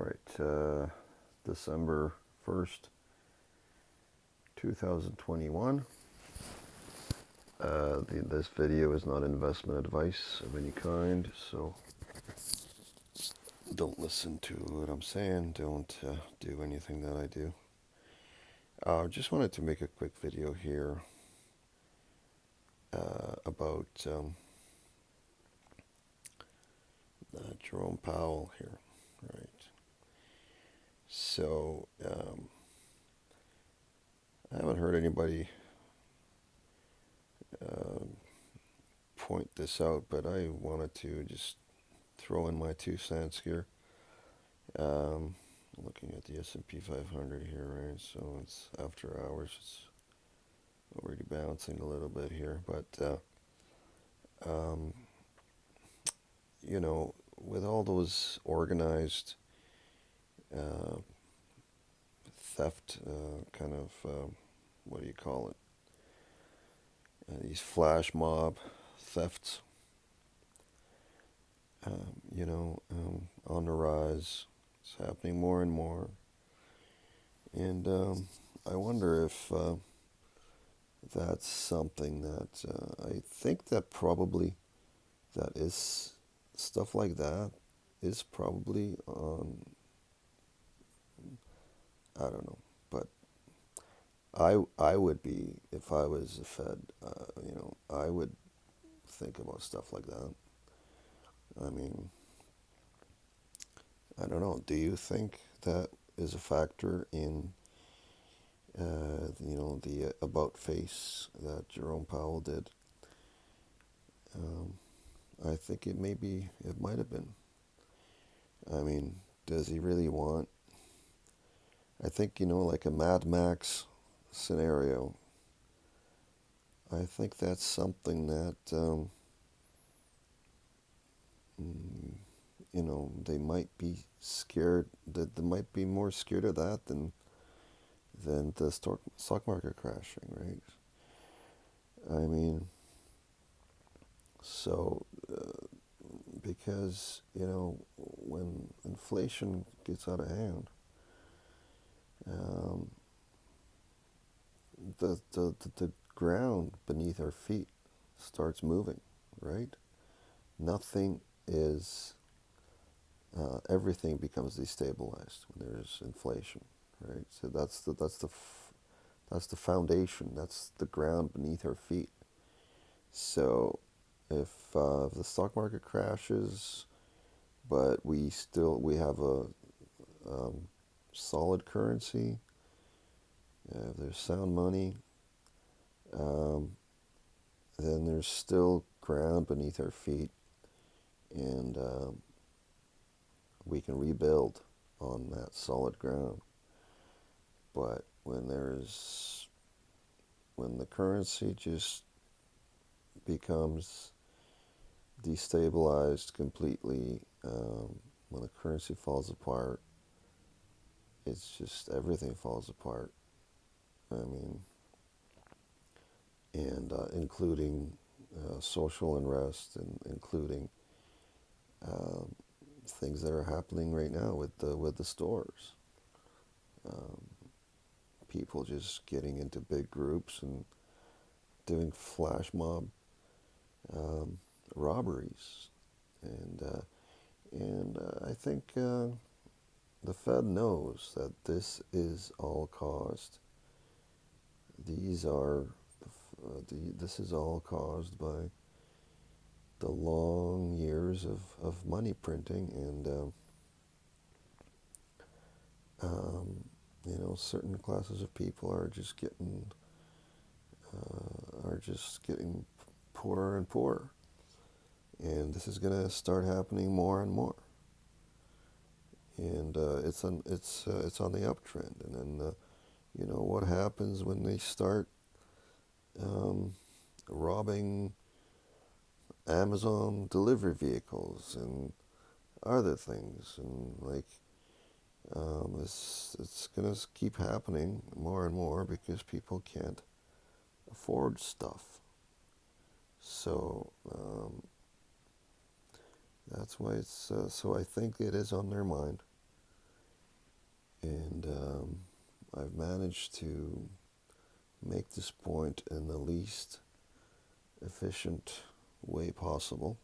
Right, December 1st, 2021. This video is not investment advice of any kind, so don't listen to what I'm saying. Don't do anything that I do. Just wanted to make a quick video here about Jerome Powell here, right? So, I haven't heard anybody point this out, but I wanted to just throw in my 2 cents here. Looking at the S&P 500 here, right? So it's after hours. It's already bouncing a little bit here, but um, with all those organized uh, theft, kind of, what do you call it? These flash mob thefts, on the rise. It's happening more and more. And I wonder if that's something that I think that probably that is stuff like that is probably on, I don't know, but I would be, if I was a Fed, I would think about stuff like that. I mean, I don't know. Do you think that is a factor in the about face that Jerome Powell did? Um, I think it might have been. I mean, does he really want? I think, like a Mad Max scenario. I think that's something that, they might be scared, that they might be more scared of that than the stock market crashing, right? I mean, so, because, when inflation gets out of hand, um, the ground beneath our feet starts moving, right? Nothing is, everything becomes destabilized when there's inflation, right? So that's the foundation. That's the ground beneath our feet. So if the stock market crashes, but we have a solid currency, there's sound money, um, then there's still ground beneath our feet, and we can rebuild on that solid ground. But when the currency just becomes destabilized completely, when the currency falls apart, it's just everything falls apart. I mean, and including social unrest, and including um, things that are happening right now with the stores. Um, People just getting into big groups and doing flash mob um, robberies, and I think the Fed knows that this is all caused by the long years of money printing, and certain classes of people are just getting poorer and poorer, and this is going to start happening more and more, and it's on the uptrend. And then what happens when they start um, robbing Amazon delivery vehicles and other things, and like, it's gonna keep happening more and more because people can't afford stuff. So that's why it's so I think it is on their mind. And I've managed to make this point in the least efficient way possible.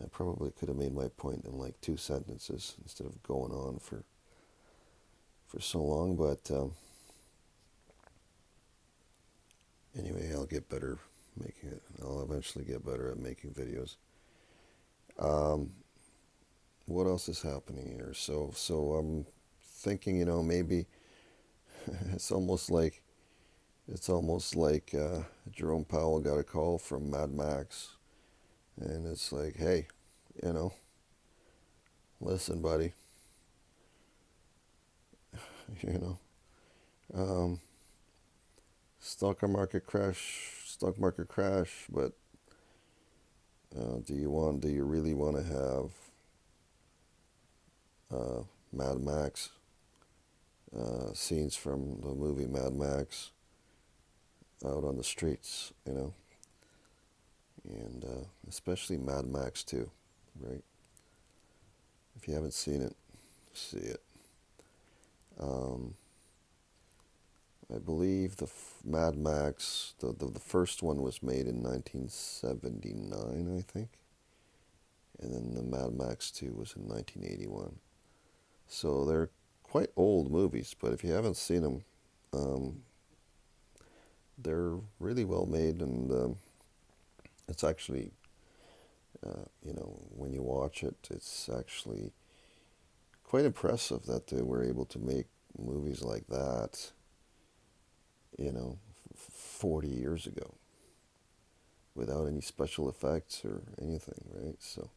I probably could have made my point in like 2 sentences instead of going on for so long, but anyway, I'll get better making it. I'll eventually get better at making videos. Um, what else is happening here? So I'm thinking, maybe it's almost like Jerome Powell got a call from Mad Max, and it's like, hey, you know, listen, buddy, you know, um, stock market crash, but do you really want to have Mad Max scenes from the movie Mad Max out on the streets, and especially Mad Max 2, right? If you haven't seen it, see it. Um, I believe Mad Max, the first one was made in 1979, I think, and then the Mad Max 2 was in 1981. So they're quite old movies, but if you haven't seen them, um, they're really well made, and it's actually, when you watch it, it's actually quite impressive that they were able to make movies like that, 40 years ago without any special effects or anything, right? So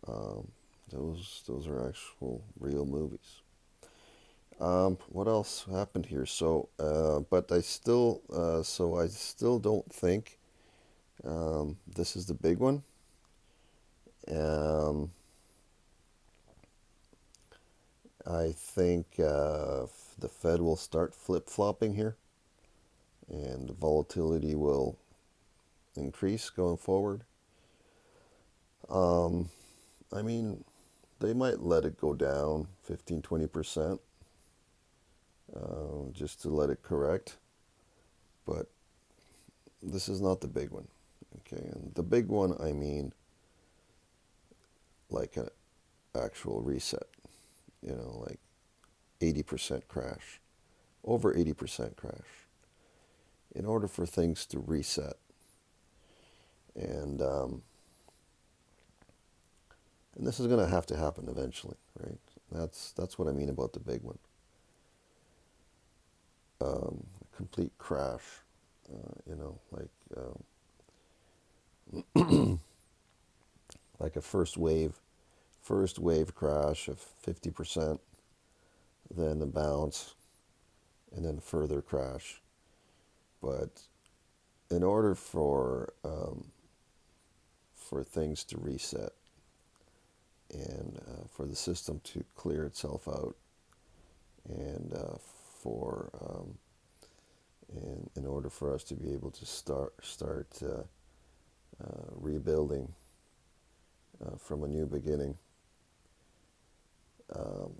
um, those are actual real movies. What else happened here? But I still don't think this is the big one. Um, I think the Fed will start flip-flopping here, and volatility will increase going forward. Um, I mean, they might let it go down 15, 20% just to let it correct, but this is not the big one. Okay, and the big one, I mean, like an actual reset, like 80% crash, over 80% crash, in order for things to reset. And and this is going to happen eventually, right? That's what I mean about the big one. Complete crash, like a first wave crash of 50%, then a bounce, and then further crash. But in order for things to reset and for the system to clear itself out, and for in order for us to be able to start rebuilding from a new beginning,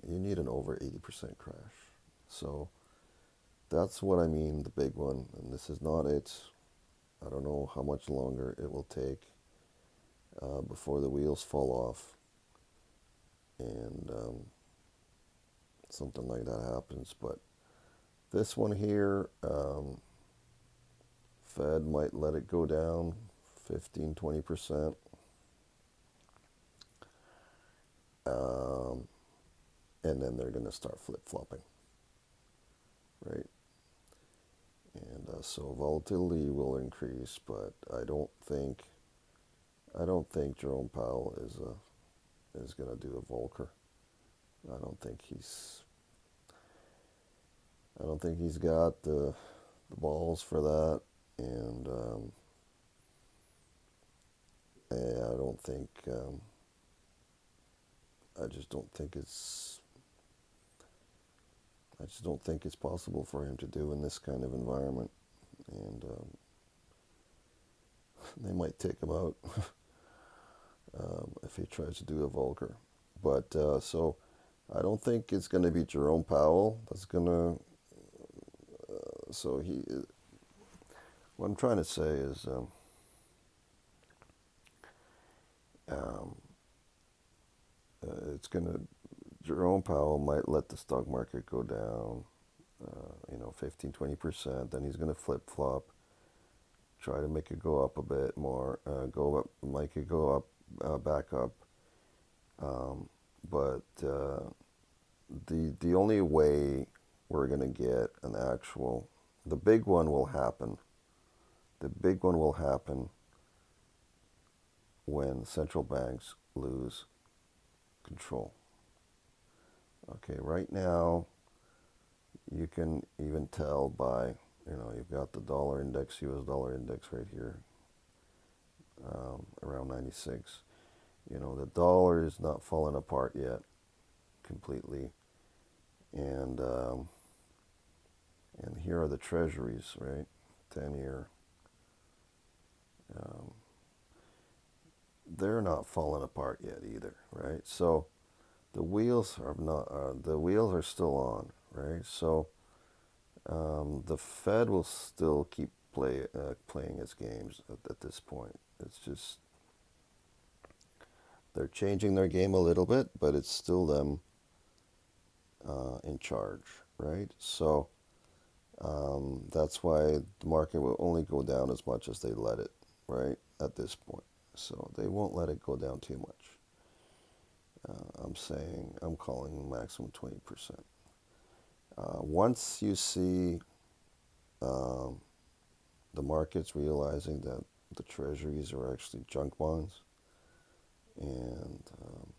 you need an over 80% crash. So that's what I mean, the big one. And this is not it. I don't know how much longer it will take before the wheels fall off and something like that happens. But this one here, Fed might let it go down 15, 20%. And then they're going to start flip-flopping, right? And so volatility will increase, but I don't think Jerome Powell is going to do a Volcker. I don't think he's got the balls for that, and I don't think I just don't think it's I just don't think it's possible for him to do in this kind of environment, and they might take him out if he tries to do a Volcker. But so I don't think it's going to be Jerome Powell that's going to. So he, what I'm trying to say is, um, it's going to. Jerome Powell might let the stock market go down, 15, 20%. Then he's going to flip flop, try to make it go up a bit more, go up, make it go up, back up. Um, but the only way we're going to get an actual, the big one will happen. The big one will happen when central banks lose control. Okay, right now you can even tell by, you've got the dollar index, US dollar index right here, around 96. The dollar is not falling apart yet completely. And and here are the treasuries, right? 10-year. Um, they're not falling apart yet either, right? So the wheels are still on, right? So the Fed will still keep playing its games at this point. It's just they're changing their game a little bit, but it's still them in charge, right? So that's why the market will only go down as much as they let it, right? At this point, so they won't let it go down too much. I'm calling maximum 20%. Once you see um, the markets realizing that the treasuries are actually junk bonds, and um,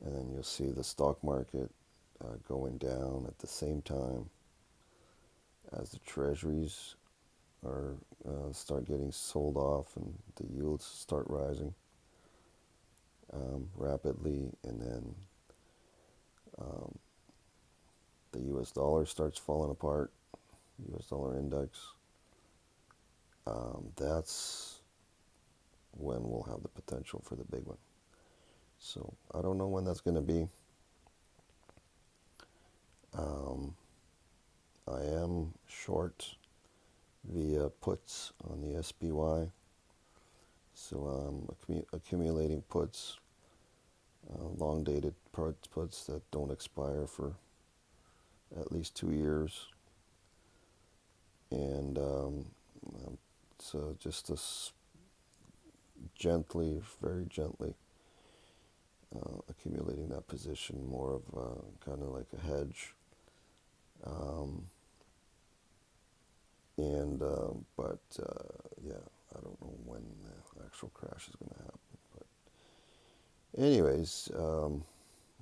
and then you'll see the stock market going down at the same time as the treasuries are start getting sold off and the yields start rising rapidly, and then um, the U.S. dollar starts falling apart, U.S. dollar index. That's when we'll have the potential for the big one. So I don't know when that's going to be. Um, I am short via puts on the SPY, so I'm accumulating puts, long dated puts that don't expire for at least 2 years, and so just gently, very gently, accumulating that position, more of kind of like a hedge. Um, and but yeah, I don't know when the actual crash is going to happen. But anyways,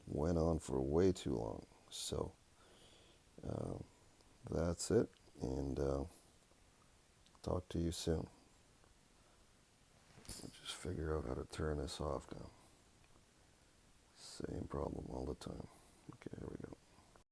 went on for way too long. So uh, that's it, and talk to you soon. Just figure out how to turn this off now. Same problem all the time. Okay, here we go.